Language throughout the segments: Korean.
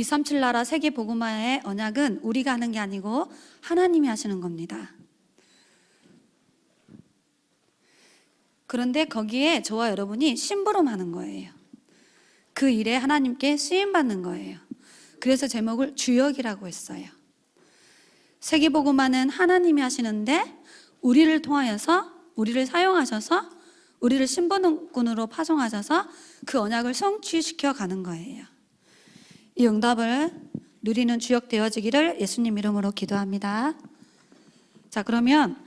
237 나라 세계 복음화의 언약은 우리가 하는 게 아니고 하나님이 하시는 겁니다. 그런데 거기에 저와 여러분이 심부름하는 거예요. 그 일에 하나님께 쓰임받는 거예요. 그래서 제목을 주역이라고 했어요. 세계 복음화는 하나님이 하시는데 우리를 통하여서, 우리를 사용하셔서, 우리를 심부름꾼으로 파송하셔서 그 언약을 성취시켜 가는 거예요. 이 응답을 누리는 주역 되어지기를 예수님 이름으로 기도합니다. 자, 그러면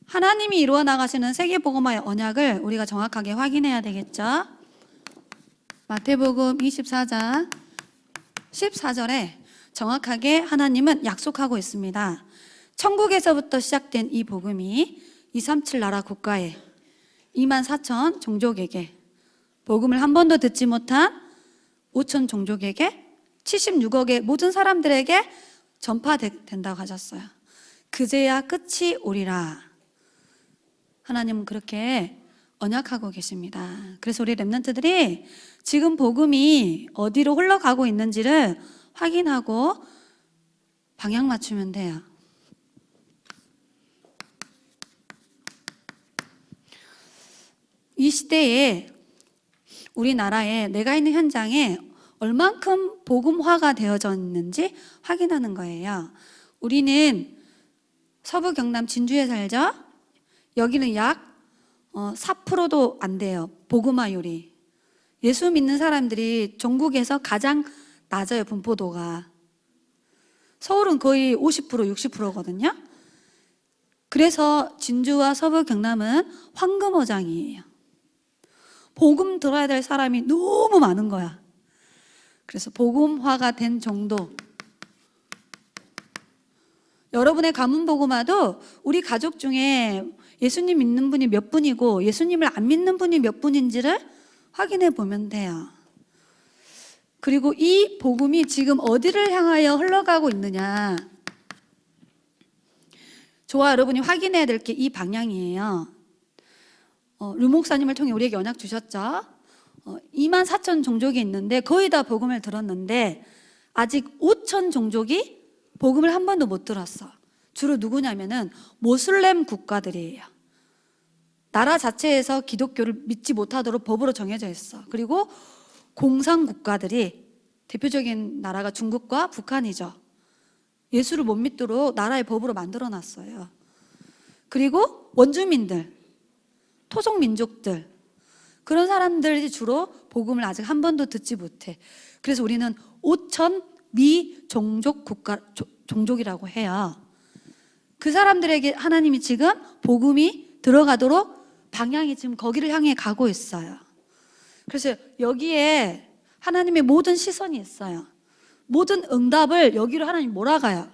하나님이 이루어 나가시는 세계복음화의 언약을 우리가 정확하게 확인해야 되겠죠? 마태복음 24장 14절에 정확하게 하나님은 약속하고 있습니다. 천국에서부터 시작된 이 복음이 237 나라 국가에 24,000 종족에게, 복음을 한 번도 듣지 못한 5천 종족에게, 76억의 모든 사람들에게 전파된다고 하셨어요. 그제야 끝이 오리라. 하나님은 그렇게 언약하고 계십니다. 그래서 우리 렘넌트들이 지금 복음이 어디로 흘러가고 있는지를 확인하고 방향 맞추면 돼요. 이 시대에 우리나라에 내가 있는 현장에 얼만큼 복음화가 되어져 있는지 확인하는 거예요. 우리는 서부 경남 진주에 살죠? 여기는 약 4%도 안 돼요. 복음화율이. 예수 믿는 사람들이 전국에서 가장 낮아요. 분포도가. 서울은 거의 50%, 60%거든요. 그래서 진주와 서부 경남은 황금어장이에요. 복음 들어야 될 사람이 너무 많은 거야. 그래서 복음화가 된 정도. 여러분의 가문 복음화도 우리 가족 중에 예수님 믿는 분이 몇 분이고 예수님을 안 믿는 분이 몇 분인지를 확인해 보면 돼요. 그리고 이 복음이 지금 어디를 향하여 흘러가고 있느냐. 저와 여러분이 확인해야 될 게 이 방향이에요. 류 목사님을 통해 우리에게 언약 주셨죠. 24,000 종족이 있는데 거의 다 복음을 들었는데 아직 5천 종족이 복음을 한 번도 못 들었어. 주로 누구냐면은 모슬렘 국가들이에요. 나라 자체에서 기독교를 믿지 못하도록 법으로 정해져 있어. 그리고 공산 국가들이, 대표적인 나라가 중국과 북한이죠. 예수를 못 믿도록 나라의 법으로 만들어 놨어요. 그리고 원주민들, 토종 민족들, 그런 사람들이 주로 복음을 아직 한 번도 듣지 못해. 그래서 우리는 5천 미종족 국가, 종족이라고 해요. 그 사람들에게 하나님이 지금 복음이 들어가도록 방향이 지금 거기를 향해 가고 있어요. 그래서 여기에 하나님의 모든 시선이 있어요. 모든 응답을 여기로 하나님이 몰아가요.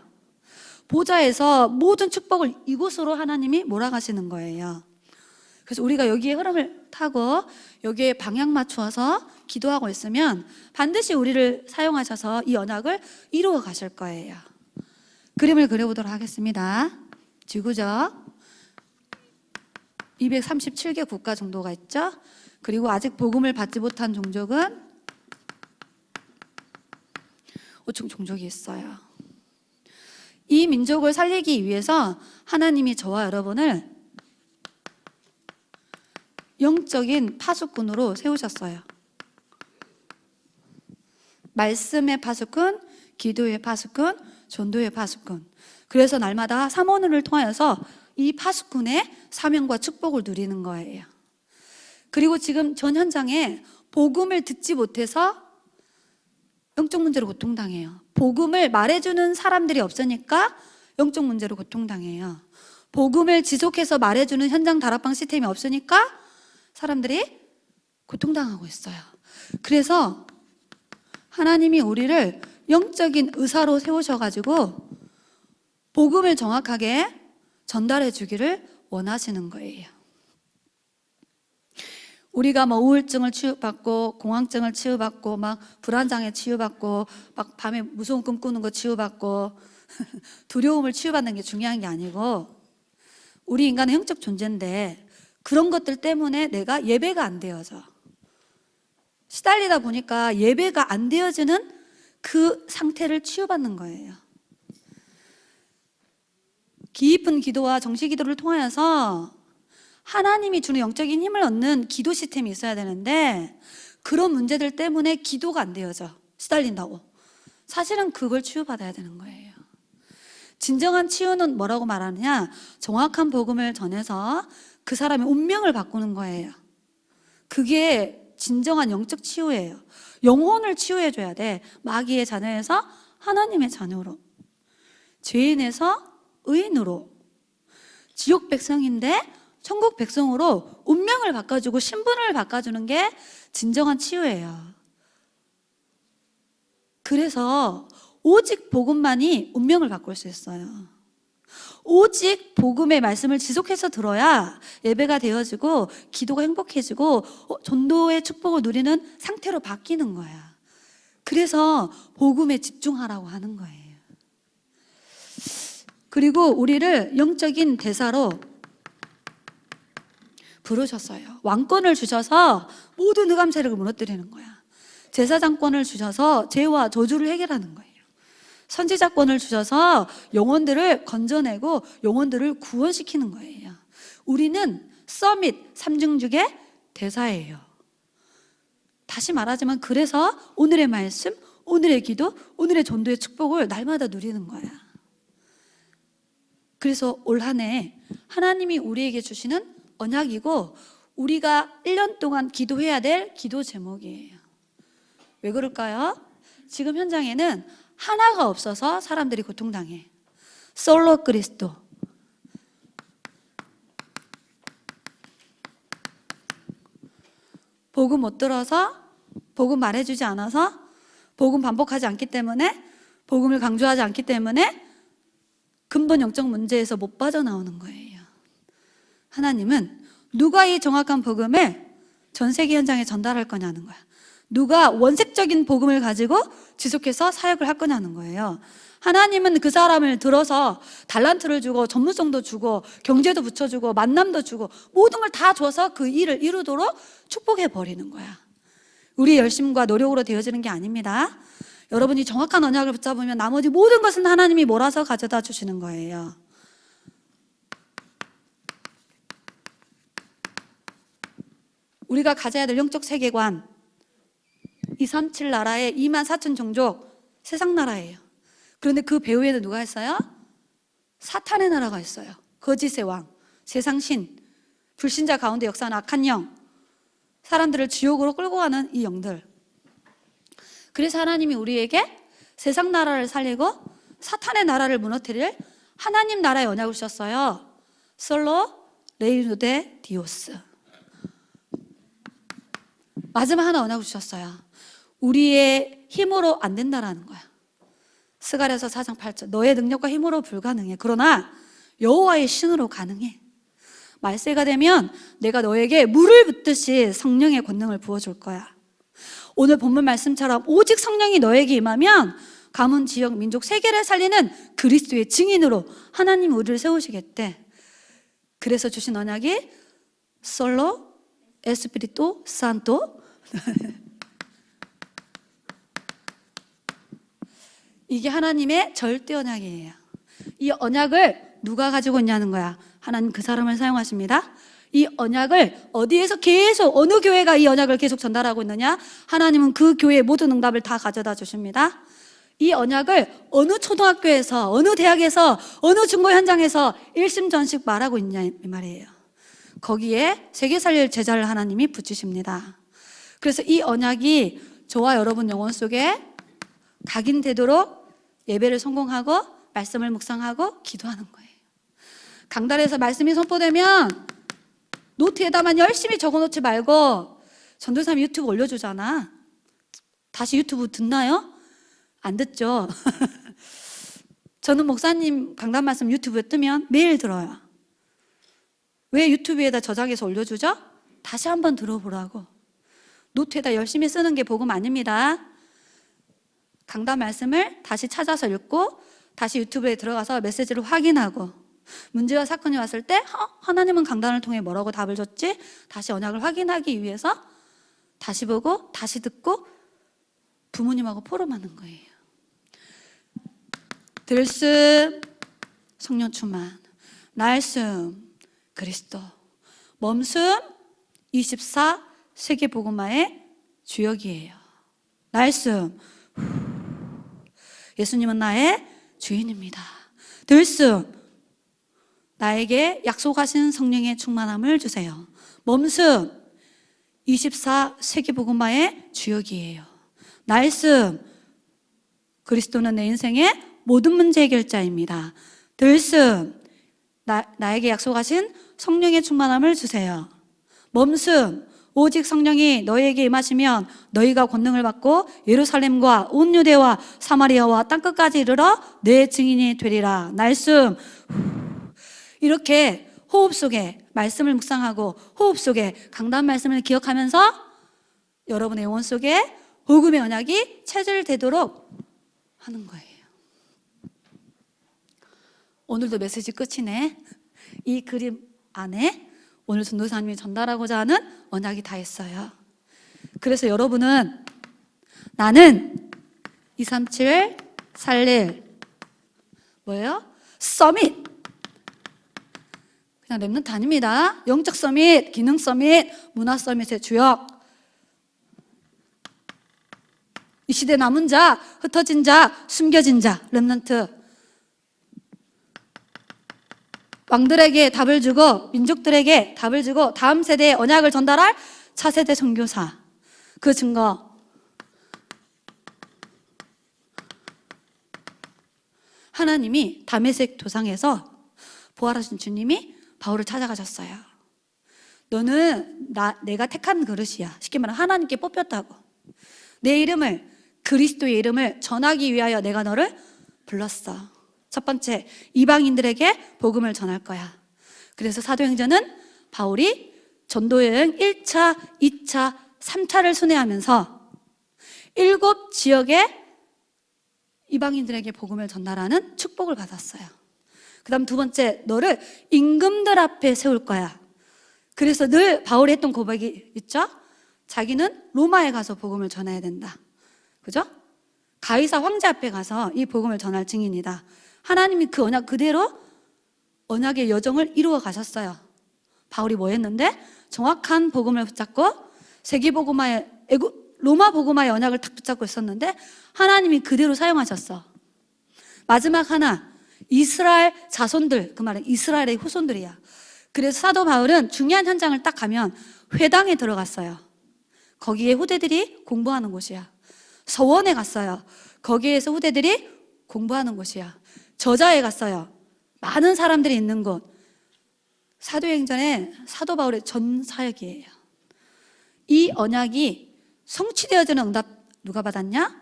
보좌에서 모든 축복을 이곳으로 하나님이 몰아가시는 거예요. 그래서 우리가 여기에 흐름을 타고 여기에 방향 맞추어서 기도하고 있으면 반드시 우리를 사용하셔서 이 언약을 이루어 가실 거예요. 그림을 그려보도록 하겠습니다. 지구적 237개 국가 정도가 있죠. 그리고 아직 복음을 받지 못한 종족은 5천 종족이 있어요. 이 민족을 살리기 위해서 하나님이 저와 여러분을 영적인 파수꾼으로 세우셨어요. 말씀의 파수꾼, 기도의 파수꾼, 전도의 파수꾼. 그래서 날마다 사모님을 통하여서 이 파수꾼의 사명과 축복을 누리는 거예요. 그리고 지금 전 현장에 복음을 듣지 못해서 영적 문제로 고통당해요. 복음을 말해주는 사람들이 없으니까 영적 문제로 고통당해요. 복음을 지속해서 말해주는 현장 다락방 시스템이 없으니까 사람들이 고통당하고 있어요. 그래서 하나님이 우리를 영적인 의사로 세우셔가지고 복음을 정확하게 전달해 주기를 원하시는 거예요. 우리가 뭐 우울증을 치유받고 공황증을 치유받고 막 불안장애 치유받고 막 밤에 무서운 꿈 꾸는 거 치유받고 두려움을 치유받는 게 중요한 게 아니고, 우리 인간은 영적 존재인데 그런 것들 때문에 내가 예배가 안 되어져. 시달리다 보니까 예배가 안 되어지는 그 상태를 치유받는 거예요. 깊은 기도와 정시 기도를 통하여서 하나님이 주는 영적인 힘을 얻는 기도 시스템이 있어야 되는데 그런 문제들 때문에 기도가 안 되어져. 시달린다고. 사실은 그걸 치유받아야 되는 거예요. 진정한 치유는 뭐라고 말하느냐? 정확한 복음을 전해서 그 사람의 운명을 바꾸는 거예요. 그게 진정한 영적 치유예요. 영혼을 치유해 줘야 돼. 마귀의 자녀에서 하나님의 자녀로, 죄인에서 의인으로, 지옥 백성인데 천국 백성으로 운명을 바꿔주고 신분을 바꿔주는 게 진정한 치유예요. 그래서 오직 복음만이 운명을 바꿀 수 있어요. 오직 복음의 말씀을 지속해서 들어야 예배가 되어지고 기도가 행복해지고 전도의 축복을 누리는 상태로 바뀌는 거야. 그래서 복음에 집중하라고 하는 거예요. 그리고 우리를 영적인 대사로 부르셨어요. 왕권을 주셔서 모든 흑암세력을 무너뜨리는 거야. 제사장권을 주셔서 죄와 저주를 해결하는 거예요. 선지자권을 주셔서 영혼들을 건져내고 영혼들을 구원시키는 거예요. 우리는 서밋 삼중직의 대사예요. 다시 말하지만 그래서 오늘의 말씀, 오늘의 기도, 오늘의 전도의 축복을 날마다 누리는 거야. 그래서 올 한 해 하나님이 우리에게 주시는 언약이고 우리가 1년 동안 기도해야 될 기도 제목이에요. 왜 그럴까요? 지금 현장에는 하나가 없어서 사람들이 고통당해. 솔로 그리스도. 복음 못 들어서, 복음 말해주지 않아서, 복음 반복하지 않기 때문에, 복음을 강조하지 않기 때문에 근본 영적 문제에서 못 빠져나오는 거예요. 하나님은 누가 이 정확한 복음을 전 세계 현장에 전달할 거냐는 거야. 누가 원색적인 복음을 가지고 지속해서 사역을 할 거냐는 거예요. 하나님은 그 사람을 들어서 달란트를 주고 전문성도 주고 경제도 붙여주고 만남도 주고 모든 걸 다 줘서 그 일을 이루도록 축복해 버리는 거야. 우리의 열심과 노력으로 되어지는 게 아닙니다. 여러분이 정확한 언약을 붙잡으면 나머지 모든 것은 하나님이 몰아서 가져다 주시는 거예요. 우리가 가져야 될 영적 세계관, 237 나라의 24,000 종족, 세상 나라예요. 그런데 그 배후에는 누가 있어요? 사탄의 나라가 있어요. 거짓의 왕, 세상 신, 불신자 가운데 역사하는 악한 영, 사람들을 지옥으로 끌고 가는 이 영들. 그래서 하나님이 우리에게 세상 나라를 살리고 사탄의 나라를 무너뜨릴 하나님 나라의 언약을 주셨어요. 솔로 레이누데 디오스. 마지막 하나 언약을 주셨어요. 우리의 힘으로 안 된다라는 거야. 스가랴서 4장 8절. 너의 능력과 힘으로 불가능해. 그러나 여호와의 신으로 가능해. 말세가 되면 내가 너에게 물을 붓듯이 성령의 권능을 부어줄 거야. 오늘 본문 말씀처럼 오직 성령이 너에게 임하면 가문, 지역, 민족, 세계를 살리는 그리스도의 증인으로 하나님 우리를 세우시겠대. 그래서 주신 언약이 솔로 에스피리토 산토. 이게 하나님의 절대 언약이에요. 이 언약을 누가 가지고 있냐는 거야. 하나님 그 사람을 사용하십니다. 이 언약을 어디에서 계속 어느 교회가 이 언약을 계속 전달하고 있느냐? 하나님은 그 교회의 모든 응답을 다 가져다 주십니다. 이 언약을 어느 초등학교에서, 어느 대학에서, 어느 중고 현장에서 일심전식 말하고 있냐 이 말이에요. 거기에 세계 살릴 제자를 하나님이 붙이십니다. 그래서 이 언약이 저와 여러분 영혼 속에 각인되도록 예배를 성공하고 말씀을 묵상하고 기도하는 거예요. 강단에서 말씀이 선포되면 노트에다만 열심히 적어놓지 말고 전도사님 유튜브 올려주잖아. 다시 유튜브 듣나요? 안 듣죠. 저는 목사님 강단 말씀 유튜브에 뜨면 매일 들어요. 왜 유튜브에다 저장해서 올려주죠? 다시 한번 들어보라고. 노트에다 열심히 쓰는 게 복음 아닙니다. 강단 말씀을 다시 찾아서 읽고 다시 유튜브에 들어가서 메시지를 확인하고 문제와 사건이 왔을 때 하나님은 강단을 통해 뭐라고 답을 줬지? 다시 언약을 확인하기 위해서 다시 보고 다시 듣고 부모님하고 포럼하는 거예요. 들숨 성령 충만, 날숨 그리스도, 멈숨 24 세계복음화의 주역이에요. 날숨 예수님은 나의 주인입니다. 들숨 나에게 약속하신 성령의 충만함을 주세요. 멈숨 24 세계복음화의 주역이에요. 날숨 그리스도는 내 인생의 모든 문제 해결자입니다. 들숨 나에게 약속하신 성령의 충만함을 주세요. 멈숨 오직 성령이 너희에게 임하시면 너희가 권능을 받고 예루살렘과 온 유대와 사마리아와 땅끝까지 이르러 내 증인이 되리라. 날숨 이렇게 호흡 속에 말씀을 묵상하고 호흡 속에 강단 말씀을 기억하면서 여러분의 영혼 속에 복음의 언약이 체질되도록 하는 거예요. 오늘도 메시지 끝이네. 이 그림 안에 오늘 전도사님이 전달하고자 하는 언약이 다 있어요. 그래서 여러분은 나는 237 살릴 뭐예요? 서밋. 그냥 랩런트 아닙니다. 영적 서밋, 기능 서밋, 문화 서밋의 주역. 이 시대 남은 자, 흩어진 자, 숨겨진 자, 랩런트. 왕들에게 답을 주고 민족들에게 답을 주고 다음 세대에 언약을 전달할 차세대 선교사. 그 증거 하나님이 다메섹 도상에서 부활하신 주님이 바울을 찾아가셨어요. 너는 내가 택한 그릇이야. 쉽게 말하면 하나님께 뽑혔다고. 내 이름을 그리스도의 이름을 전하기 위하여 내가 너를 불렀어. 첫 번째, 이방인들에게 복음을 전할 거야. 그래서 사도행전은 바울이 전도여행 1차, 2차, 3차를 순회하면서 7지역에 이방인들에게 복음을 전달하는 축복을 받았어요. 그 다음 두 번째, 너를 임금들 앞에 세울 거야. 그래서 늘 바울이 했던 고백이 있죠? 자기는 로마에 가서 복음을 전해야 된다. 그죠? 가이사 황제 앞에 가서 이 복음을 전할 증인이다. 하나님이 그 언약 그대로 언약의 여정을 이루어 가셨어요. 바울이 뭐 했는데? 정확한 복음을 붙잡고 세계복음화의 로마 복음화의 언약을 딱 붙잡고 있었는데 하나님이 그대로 사용하셨어. 마지막 하나, 이스라엘 자손들, 그 말은 이스라엘의 후손들이야. 그래서 사도 바울은 중요한 현장을 딱 가면 회당에 들어갔어요. 거기에 후대들이 공부하는 곳이야. 서원에 갔어요. 거기에서 후대들이 공부하는 곳이야. 저자에 갔어요. 많은 사람들이 있는 곳. 사도행전에 사도 바울의 전 사역이에요. 이 언약이 성취되어지는 응답 누가 받았냐?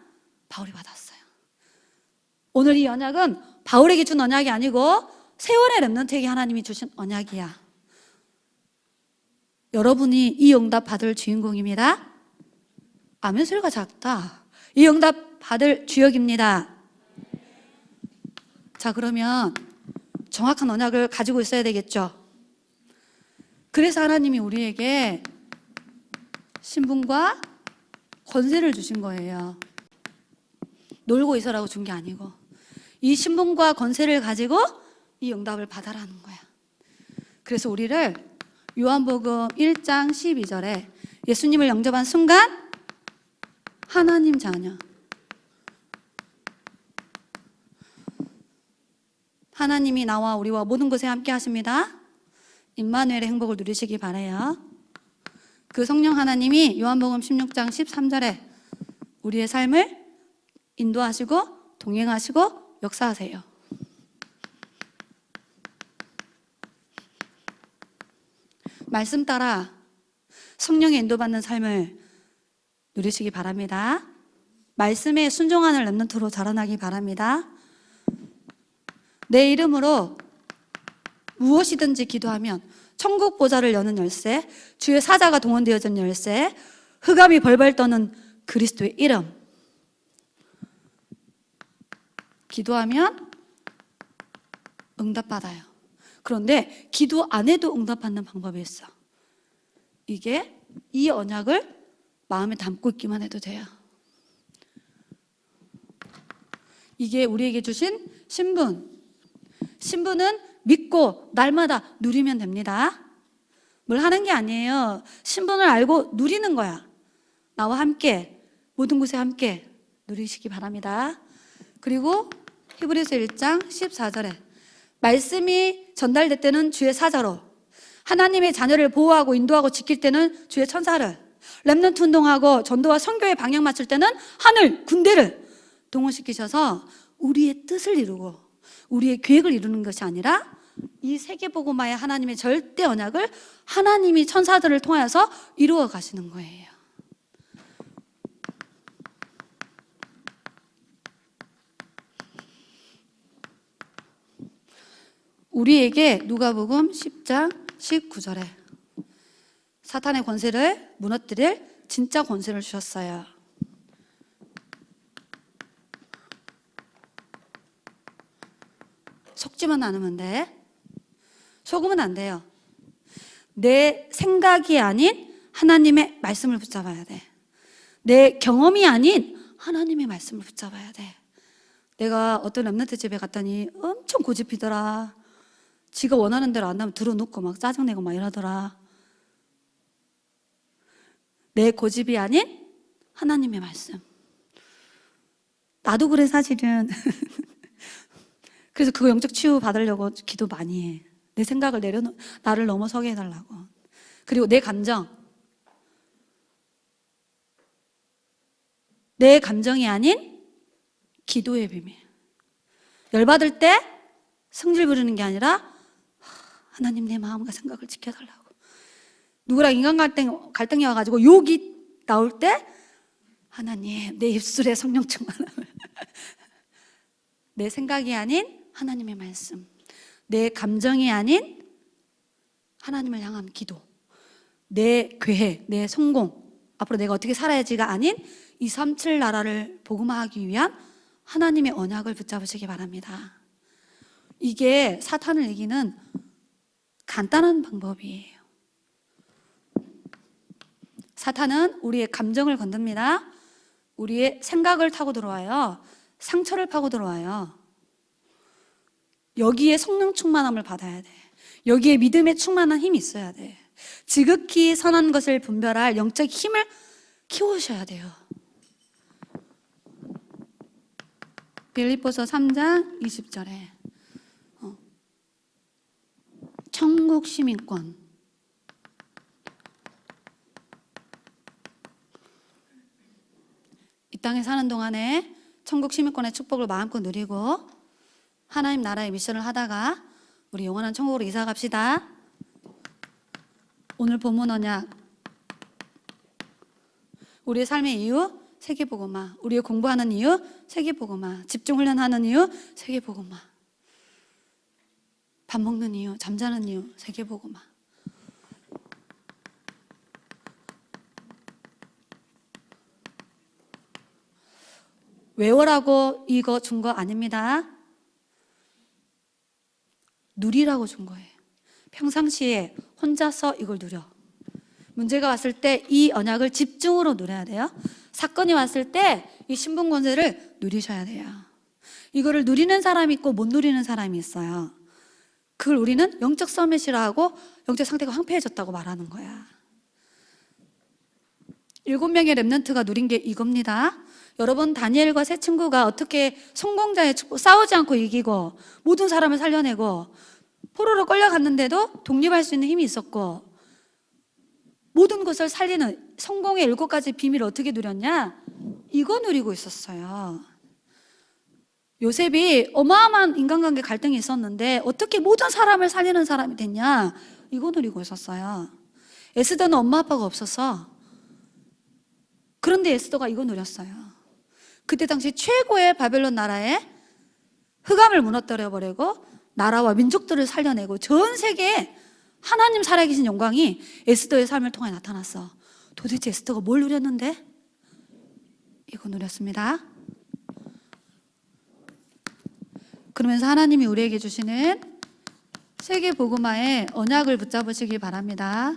바울이 받았어요. 오늘 이 언약은 바울에게 준 언약이 아니고 세월의 렘넌트에게 하나님이 주신 언약이야. 여러분이 이 응답 받을 주인공입니다. 아멘 소리가 작다. 이 응답 받을 주역입니다. 자, 그러면 정확한 언약을 가지고 있어야 되겠죠. 그래서 하나님이 우리에게 신분과 권세를 주신 거예요. 놀고 있어라고 준 게 아니고 이 신분과 권세를 가지고 이 응답을 받아라는 거야. 그래서 우리를 요한복음 1장 12절에 예수님을 영접한 순간 하나님 자녀, 하나님이 나와 우리와 모든 것에 함께 하십니다. 임마누엘의 행복을 누리시기 바라요. 그 성령 하나님이 요한복음 16장 13절에 우리의 삶을 인도하시고 동행하시고 역사하세요. 말씀 따라 성령의 인도받는 삶을 누리시기 바랍니다. 말씀에 순종하는 렘넌트로 자라나기 바랍니다. 내 이름으로 무엇이든지 기도하면 천국 보좌를 여는 열쇠, 주의 사자가 동원되어진 열쇠, 흑암이 벌벌 떠는 그리스도의 이름. 기도하면 응답받아요. 그런데 기도 안 해도 응답받는 방법이 있어. 이게 이 언약을 마음에 담고 있기만 해도 돼요. 이게 우리에게 주신 신분. 신분은 믿고 날마다 누리면 됩니다. 뭘 하는 게 아니에요. 신분을 알고 누리는 거야. 나와 함께 모든 곳에 함께 누리시기 바랍니다. 그리고 히브리서 1장 14절에 말씀이 전달될 때는 주의 사자로, 하나님의 자녀를 보호하고 인도하고 지킬 때는 주의 천사를, 렘넌트 운동하고 전도와 선교의 방향 맞출 때는 하늘 군대를 동원시키셔서 우리의 뜻을 이루고 우리의 계획을 이루는 것이 아니라 이 세계복음화의 하나님의 절대 언약을 하나님이 천사들을 통하여서 이루어 가시는 거예요. 우리에게 누가복음 10장 19절에 사탄의 권세를 무너뜨릴 진짜 권세를 주셨어요. 속지만 않으면 돼. 속으면 안 돼요. 내 생각이 아닌 하나님의 말씀을 붙잡아야 돼. 내 경험이 아닌 하나님의 말씀을 붙잡아야 돼. 내가 어떤 렘넌트 집에 갔더니 엄청 고집피더라. 지가 원하는 대로 안 하면 들어놓고 막 짜증내고 막 이러더라. 내 고집이 아닌 하나님의 말씀. 나도 그래 사실은. 그래서 그거 영적 치유 받으려고 기도 많이 해. 내 생각을 나를 넘어서게 해달라고. 그리고 내 감정. 내 감정이 아닌 기도의 비밀. 열받을 때 성질 부리는 게 아니라 하나님 내 마음과 생각을 지켜달라고. 누구랑 인간 갈등이 와가지고 욕이 나올 때 하나님 내 입술에 성령 충만함을. 내 생각이 아닌 하나님의 말씀, 내 감정이 아닌 하나님을 향한 기도, 내 계획, 내 성공, 앞으로 내가 어떻게 살아야지가 아닌 237 나라를 복음화하기 위한 하나님의 언약을 붙잡으시기 바랍니다. 이게 사탄을 이기는 간단한 방법이에요. 사탄은 우리의 감정을 건듭니다. 우리의 생각을 타고 들어와요. 상처를 파고 들어와요. 여기에 성령 충만함을 받아야 돼. 여기에 믿음의 충만한 힘이 있어야 돼. 지극히 선한 것을 분별할 영적 힘을 키우셔야 돼요. 빌립보서 3장 20절에 천국 시민권. 이 땅에 사는 동안에 천국 시민권의 축복을 마음껏 누리고 하나님 나라의 미션을 하다가 우리 영원한 천국으로 이사 갑시다. 오늘 본문 언약. 우리의 삶의 이유 세계복음화. 우리의 공부하는 이유 세계복음화. 집중 훈련하는 이유 세계복음화. 밥 먹는 이유, 잠자는 이유 세계복음화. 외워라고 이거 준 거 아닙니다. 누리라고 준 거예요. 평상시에 혼자서 이걸 누려. 문제가 왔을 때 이 언약을 집중으로 누려야 돼요. 사건이 왔을 때 이 신분 권세를 누리셔야 돼요. 이거를 누리는 사람이 있고 못 누리는 사람이 있어요. 그걸 우리는 영적 서밋이라 하고 영적 상태가 황폐해졌다고 말하는 거야. 7명의 렘넌트가 누린 게 이겁니다. 여러분, 다니엘과 세 친구가 어떻게 성공자의 축복, 싸우지 않고 이기고 모든 사람을 살려내고 포로로 끌려갔는데도 독립할 수 있는 힘이 있었고 모든 것을 살리는 성공의 7가지 비밀을 어떻게 누렸냐? 이거 누리고 있었어요. 요셉이 어마어마한 인간관계 갈등이 있었는데 어떻게 모든 사람을 살리는 사람이 됐냐? 이거 누리고 있었어요. 에스더는 엄마 아빠가 없었어. 그런데 에스더가 이거 누렸어요. 그때 당시 최고의 바벨론 나라에 흑암을 무너뜨려버리고 나라와 민족들을 살려내고 전 세계에 하나님 살아계신 영광이 에스더의 삶을 통해 나타났어. 도대체 에스더가 뭘 누렸는데? 이거 누렸습니다. 그러면서 하나님이 우리에게 주시는 세계 복음화의 언약을 붙잡으시기 바랍니다.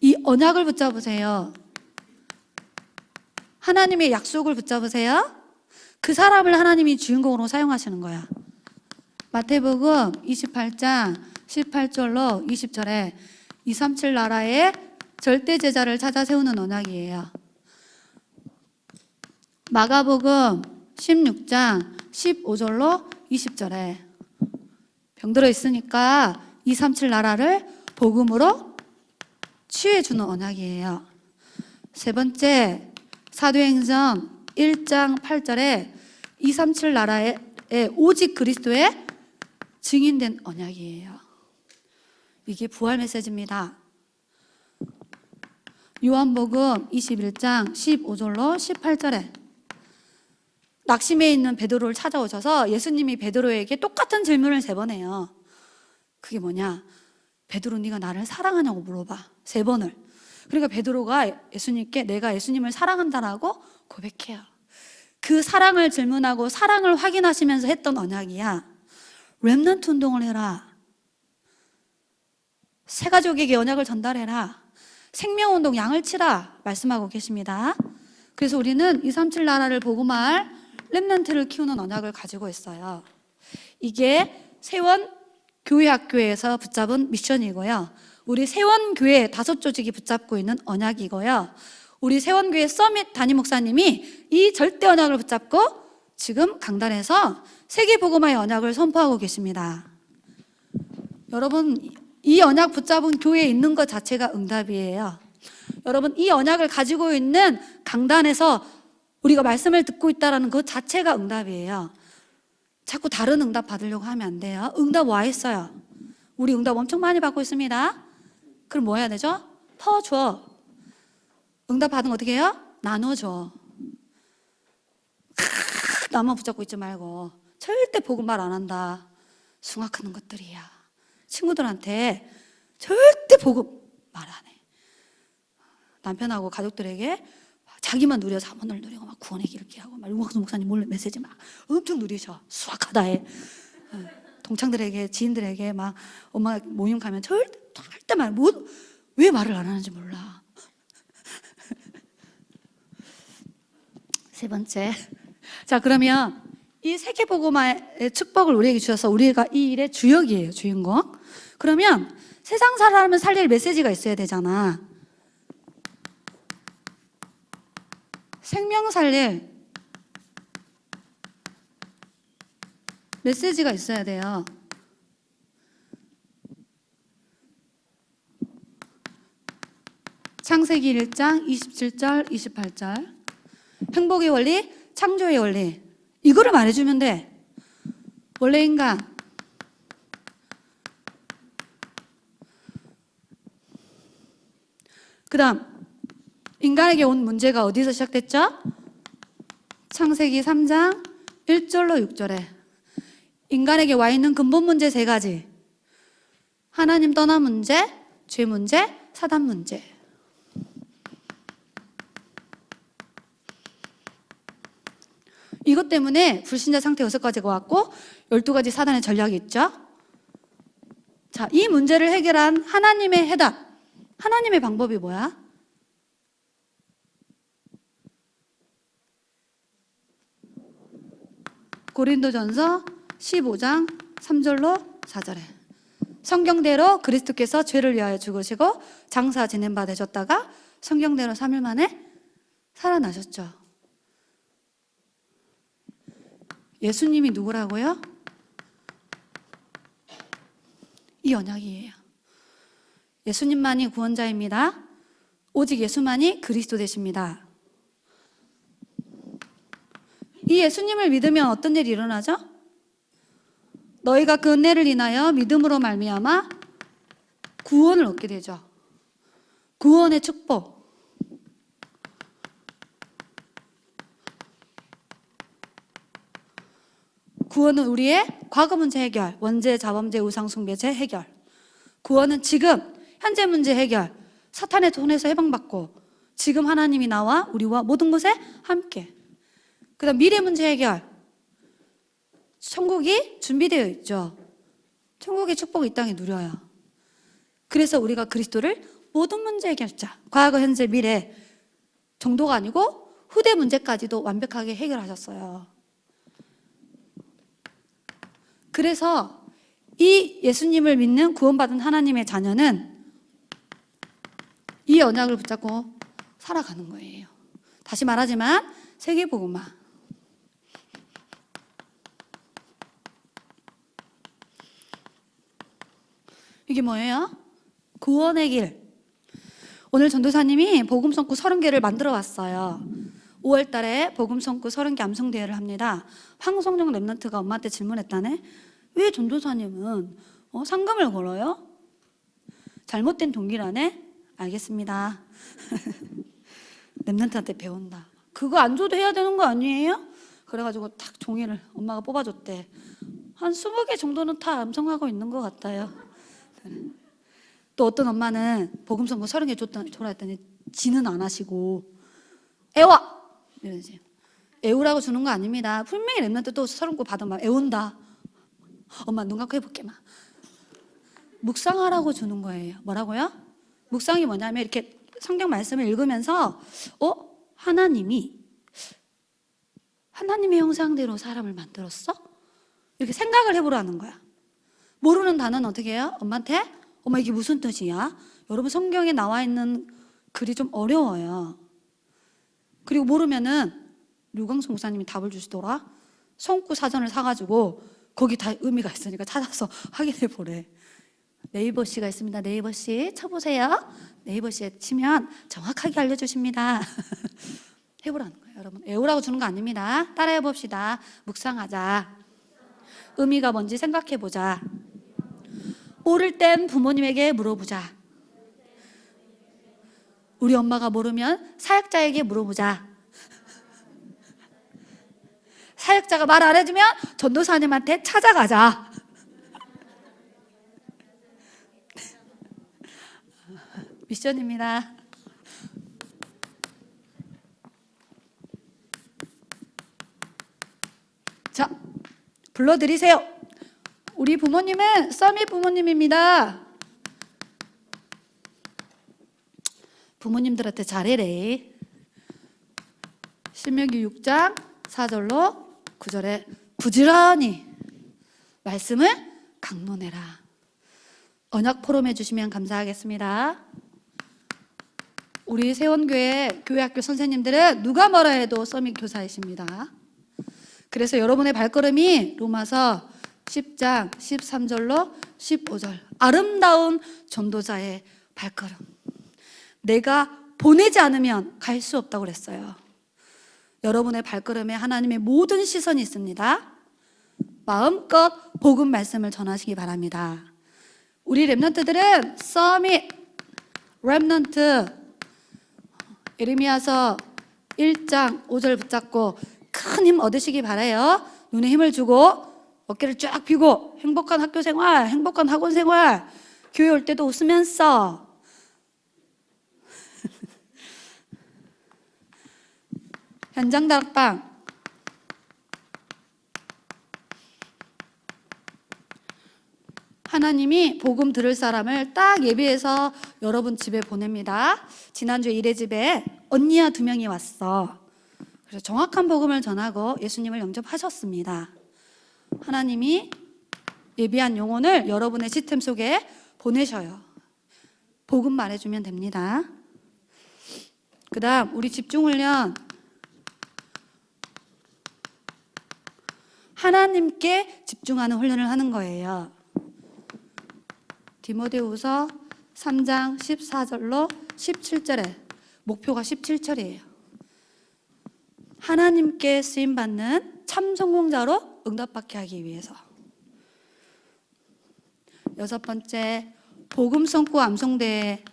이 언약을 붙잡으세요. 하나님의 약속을 붙잡으세요. 그 사람을 하나님이 주인공으로 사용하시는 거야. 마태복음 28장 18절로 20절에 237 나라의 절대 제자를 찾아 세우는 언약이에요. 마가복음 16장 15절로 20절에 병들어 있으니까 237 나라를 복음으로 치유해주는 언약이에요. 세 번째, 사도행전 1장 8절에 237 나라의 오직 그리스도의 증인된 언약이에요. 이게 부활 메시지입니다. 요한복음 21장 15절로 18절에 낙심해 있는 베드로를 찾아오셔서 예수님이 베드로에게 똑같은 질문을 3번 해요. 그게 뭐냐? 베드로, 네가 나를 사랑하냐고 물어봐. 3번을. 그러니까 베드로가 예수님께 내가 예수님을 사랑한다라고 고백해요. 그 사랑을 질문하고 사랑을 확인하시면서 했던 언약이야. 렘넌트 운동을 해라. 새 가족에게 언약을 전달해라. 생명운동 양을 치라 말씀하고 계십니다. 그래서 우리는 237 나라를 복음할 렘넌트를 키우는 언약을 가지고 있어요. 이게 세원 교회학교에서 붙잡은 미션이고요. 우리 세원교회 5조직이 붙잡고 있는 언약이고요. 우리 세원교회 서밋 담임 목사님이 이 절대 언약을 붙잡고 지금 강단에서 세계복음화의 언약을 선포하고 계십니다. 여러분, 이 언약 붙잡은 교회에 있는 것 자체가 응답이에요. 여러분, 이 언약을 가지고 있는 강단에서 우리가 말씀을 듣고 있다는 것 자체가 응답이에요. 자꾸 다른 응답 받으려고 하면 안 돼요. 응답 와 있어요. 우리 응답 엄청 많이 받고 있습니다. 그럼 뭐 해야 되죠? 퍼줘. 응답 받은 거 어떻게 해요? 나눠줘. 나만 붙잡고 있지 말고. 절대 복음 말 안 한다. 숭악하는 것들이야. 친구들한테 절대 복음 말 안 해. 남편하고 가족들에게 자기만 누려 자본을 누리고 막 구원의 길을 기하고 막 윤곽수 목사님 몰래 메시지 막 엄청 누리셔. 수학하다 해. 동창들에게 지인들에게 막 엄마 모임 가면 절대 말 못, 왜 말을 안 하는지 몰라. 세 번째. 자, 그러면 이 세계복음화의 축복을 우리에게 주셔서 우리가 이 일의 주역이에요. 주인공. 그러면 세상 사람을 살릴 메시지가 있어야 되잖아. 생명 살릴 메시지가 있어야 돼요. 창세기 1장 27절 28절 행복의 원리, 창조의 원리 이거를 말해주면 돼. 원래 인간 그 다음 인간에게 온 문제가 어디서 시작됐죠? 창세기 3장 1절로 6절에 인간에게 와 있는 근본 문제 3가지. 하나님 떠난 문제, 죄 문제, 사단 문제. 이것 때문에 불신자 상태 6가지가 왔고 12가지 사단의 전략이 있죠. 자, 이 문제를 해결한 하나님의 해답. 하나님의 방법이 뭐야? 고린도전서 15장 3절로 4절에 성경대로 그리스도께서 죄를 위하여 죽으시고 장사 지낸 바 되셨다가 성경대로 3일 만에 살아나셨죠. 예수님이 누구라고요? 이 언약이에요. 예수님만이 구원자입니다. 오직 예수만이 그리스도 되십니다. 이 예수님을 믿으면 어떤 일이 일어나죠? 너희가 그 은혜를 인하여 믿음으로 말미암아 구원을 얻게 되죠. 구원의 축복. 구원은 우리의 과거 문제 해결, 원죄, 자범죄, 우상숭배죄 해결. 구원은 지금 현재 문제 해결, 사탄의 손에서 해방받고 지금 하나님이 나와 우리와 모든 것에 함께. 그 다음 미래 문제 해결. 천국이 준비되어 있죠. 천국의 축복을 이 땅에 누려요. 그래서 우리가 그리스도를 모든 문제 해결자, 과거, 현재, 미래 정도가 아니고 후대 문제까지도 완벽하게 해결하셨어요. 그래서 이 예수님을 믿는 구원받은 하나님의 자녀는 이 언약을 붙잡고 살아가는 거예요. 다시 말하지만 세계복음화. 이게 뭐예요? 구원의 길. 오늘 전도사님이 복음 선구 30개를 만들어 왔어요. 5월 달에 복음 선구 30개 암송 대회를 합니다. 황성령 랩런트가 엄마한테 질문했다네. 왜 전도사님은 상금을 걸어요? 잘못된 동기라네? 알겠습니다. 랩런트한테 배운다. 그거 안 줘도 해야 되는 거 아니에요? 그래가지고 탁 종이를 엄마가 뽑아줬대. 한 20개 정도는 다 암송하고 있는 것 같아요. 또 어떤 엄마는 복음 선고 30개 줘라 했더니 지는 안 하시고 애와! 이러지. 애우라고 주는 거 아닙니다. 분명히 랩런트 또 30개 받으면 애운다. 엄마 눈 감고 해볼게 막. 묵상하라고 주는 거예요. 뭐라고요? 묵상이 뭐냐면 이렇게 성경 말씀을 읽으면서 하나님의 형상대로 사람을 만들었어? 이렇게 생각을 해보라는 거야. 모르는 단어는 어떻게 해요? 엄마한테? 엄마 이게 무슨 뜻이야? 여러분 성경에 나와 있는 글이 좀 어려워요. 그리고 모르면은 류광수 목사님이 답을 주시더라. 성구 사전을 사가지고 거기 다 의미가 있으니까 찾아서 확인해 보래. 네이버시가 있습니다. 네이버시 쳐보세요. 네이버시에 치면 정확하게 알려주십니다. 해보라는 거예요. 여러분 애우라고 주는 거 아닙니다. 따라해 봅시다. 묵상하자. 의미가 뭔지 생각해 보자. 모를 땐 부모님에게 물어보자. 우리 엄마가 모르면 사역자에게 물어보자. 사역자가 말 안 해주면 전도사님한테 찾아가자. 미션입니다. 자, 불러드리세요. 우리 부모님은 써미 부모님입니다. 부모님들한테 잘해래. 신명기 6장 4절로 9절에 부지런히 말씀을 강론해라. 언약 포럼 해주시면 감사하겠습니다. 우리 세원교회 교회학교 선생님들은 누가 뭐라 해도 써미 교사이십니다. 그래서 여러분의 발걸음이 로마서 10장 13절로 15절 아름다운 전도자의 발걸음. 내가 보내지 않으면 갈 수 없다고 그랬어요. 여러분의 발걸음에 하나님의 모든 시선이 있습니다. 마음껏 복음 말씀을 전하시기 바랍니다. 우리 랩런트들은 서밋 랩런트 예레미야서 1장 5절 붙잡고 큰 힘 얻으시기 바라요. 눈에 힘을 주고 어깨를 쫙 펴고 행복한 학교 생활, 행복한 학원 생활, 교회 올 때도 웃으면서 현장 다락방 하나님이 복음 들을 사람을 딱 예비해서 여러분 집에 보냅니다. 지난주에 일의 집에 언니야 2명이 왔어. 그래서 정확한 복음을 전하고 예수님을 영접하셨습니다. 하나님이 예비한 영혼을 여러분의 시스템 속에 보내셔요. 복음 말해주면 됩니다. 그 다음 우리 집중훈련 하나님께 집중하는 훈련을 하는 거예요. 디모데후서 3장 14절로 17절에 목표가 17절이에요. 하나님께 쓰임받는 참 성공자로 응답받게 하기 위해서. 6번째, 복음 선고 암송대회.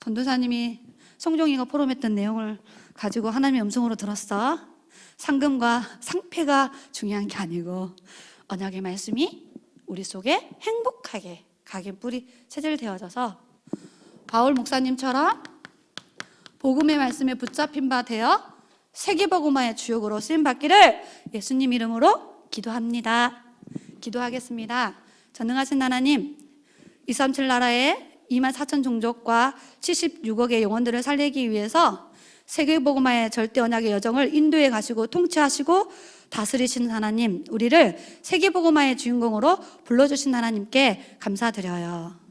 전도사님이 성종이가 포럼했던 내용을 가지고 하나님의 음성으로 들었어. 상금과 상패가 중요한 게 아니고 언약의 말씀이 우리 속에 행복하게 각인 뿌리 체질되어져서 바울 목사님처럼 복음의 말씀에 붙잡힌 바 되어 세계복음화의 주역으로 쓰임받기를 예수님 이름으로 기도합니다. 기도하겠습니다. 전능하신 하나님, 237 나라의 24,000 종족과 76억의 영혼들을 살리기 위해서 세계복음화의 절대 언약의 여정을 인도해 가시고 통치하시고 다스리시는 하나님, 우리를 세계복음화의 주인공으로 불러주신 하나님께 감사드려요.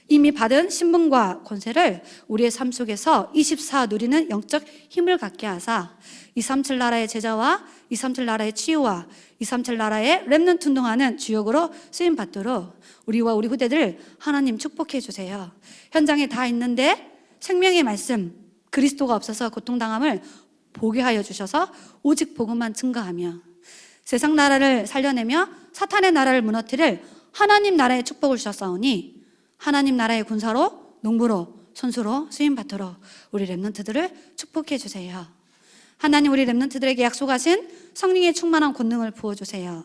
이미 받은 신분과 권세를 우리의 삶 속에서 24 누리는 영적 힘을 갖게 하사 237 나라의 제자와 237 나라의 치유와 237 나라의 렘넌트 운동하는 주역으로 쓰임 받도록 우리와 우리 후대들 하나님 축복해 주세요. 현장에 다 있는데 생명의 말씀, 그리스도가 없어서 고통당함을 보게 하여 주셔서 오직 복음만 증거하며 세상 나라를 살려내며 사탄의 나라를 무너뜨릴 하나님 나라의 축복을 주셨사오니 하나님 나라의 군사로, 농부로, 선수로 쓰임받도록 우리 렘넌트들을 축복해 주세요. 하나님, 우리 렘넌트들에게 약속하신 성령의 충만한 권능을 부어주세요.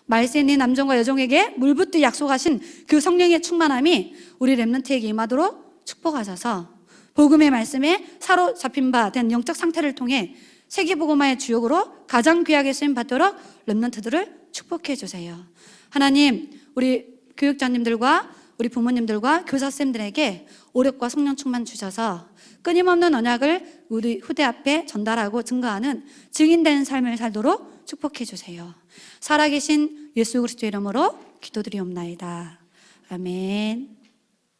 말세 있는 남종과 여종에게 물붓듯 약속하신 그 성령의 충만함이 우리 렘넌트에게 임하도록 축복하셔서 복음의 말씀에 사로잡힌 바 된 영적 상태를 통해 세계복음화의 주역으로 가장 귀하게 쓰임받도록 렘넌트들을 축복해 주세요. 하나님, 우리 교육자님들과 우리 부모님들과 교사쌤들에게 오력과 성령 충만 주셔서 끊임없는 언약을 우리 후대 앞에 전달하고 증거하는 증인된 삶을 살도록 축복해 주세요. 살아계신 예수 그리스도의 이름으로 기도드리옵나이다. 아멘.